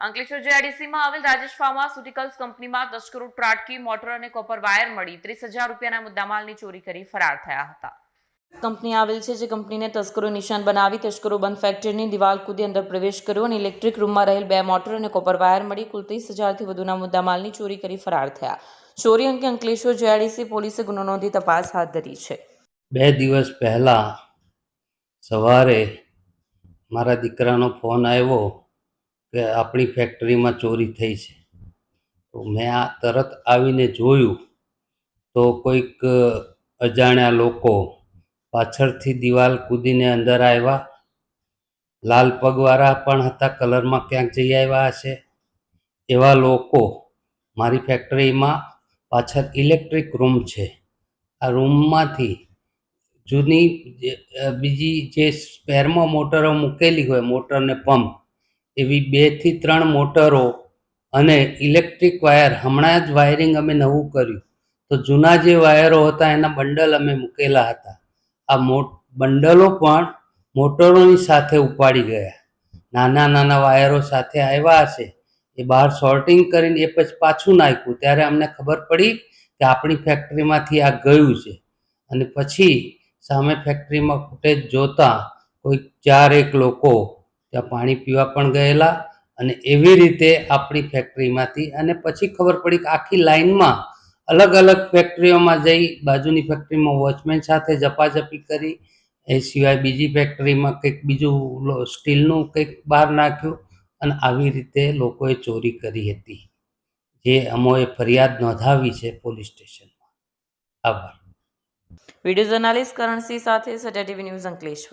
અંકલેશ્વર જેઆઈડીસીમાં આવેલ રાજેશ ફાર્માસ્યુટિકલ્સ કંપનીમાં તસ્કરો ત્રાટકી મોટર અને કોપર વાયર મળી 30,000 રૂપિયાના મુદ્દામાલની ચોરી કરી ફરાર થયા હતા. કંપની આવેલ છે જે કંપનીને તસ્કરો નિશાન બનાવી તસ્કરો બંધ ફેક્ટરીની દિવાલ કૂદી અંદર પ્રવેશ કર્યો અને ઇલેક્ટ્રિક રૂમમાં રહેલ 2 મોટર અને કોપર વાયર મળી કુલ 30,000થી વધુના મુદ્દામાલની ચોરી કરી ફરાર થયા. ચોરી અંગે અંકલેશ્વર જેઆઈડીસી પોલીસે ગુનો નોંધી તપાસ હાથ ધરી છે. 2 દિવસ પહેલા સવારે મારા દીકરાનો ફોન આવ્યો કે આપણી ફેક્ટરીમાં ચોરી થઈ છે. તો મેં તરત આવીને જોયું તો કોઈક અજાણ્યા લોકો પાછળથી દિવાલ કૂદીને અંદર આવ્યા. લાલ પગવાળા પણ હતા, કલરમાં ક્યાંક જઈ આવ્યા હશે. એવા લોકો મારી ફેક્ટરીમાં પાછળ ઇલેક્ટ્રિક રૂમ છે, આ રૂમમાંથી જૂની બીજી જે સ્પેરમાં મોટરો મૂકેલી હોય, મોટર ને પંપ, એવી 2 થી 3 મોટરો અને ઇલેક્ટ્રિક વાયર, હમણાં જ વાયરિંગ અમે નવું કર્યું તો જૂના જે વાયરો હતા એના બંડલ અમે મૂકેલા હતા. આ બંડલો પણ મોટરોની સાથે ઉપાડી ગયા. નાના નાના વાયરો સાથે આવ્યા હશે, એ બહાર શોર્ટિંગ કરીને એ પછી પાછું નાખ્યું. ત્યારે અમને ખબર પડી કે આપણી ફેક્ટરીમાંથી આ ગયું છે. અને પછી સામે ફેક્ટરીમાં ફૂટેજ જોતા કોઈ 4-1 લોકો ત્યાં પાણી પીવા પણ ગયેલા અને એવી રીતે આપણી ફેક્ટરીમાંથી. અને પછી ખબર પડી કે આખી લાઇનમાં અલગ અલગ ફેક્ટરીઓમાં જઈ બાજુની ફેક્ટરીમાં વોચમેન સાથે ઝપાઝપી કરી. એ સિવાય બીજી ફેક્ટરીમાં કંઈક બીજું સ્ટીલનું કંઈક બહાર નાખ્યું અને આવી રીતે લોકોએ ચોરી કરી હતી, જે અમોએ ફરિયાદ નોંધાવી છે પોલીસ સ્ટેશનમાં. આભાર. વિડીયો જર્નાલિસ્ટ કરણસિંહ સાથે સત્યા ટીવી ન્યૂઝ અંકલેશ્વર.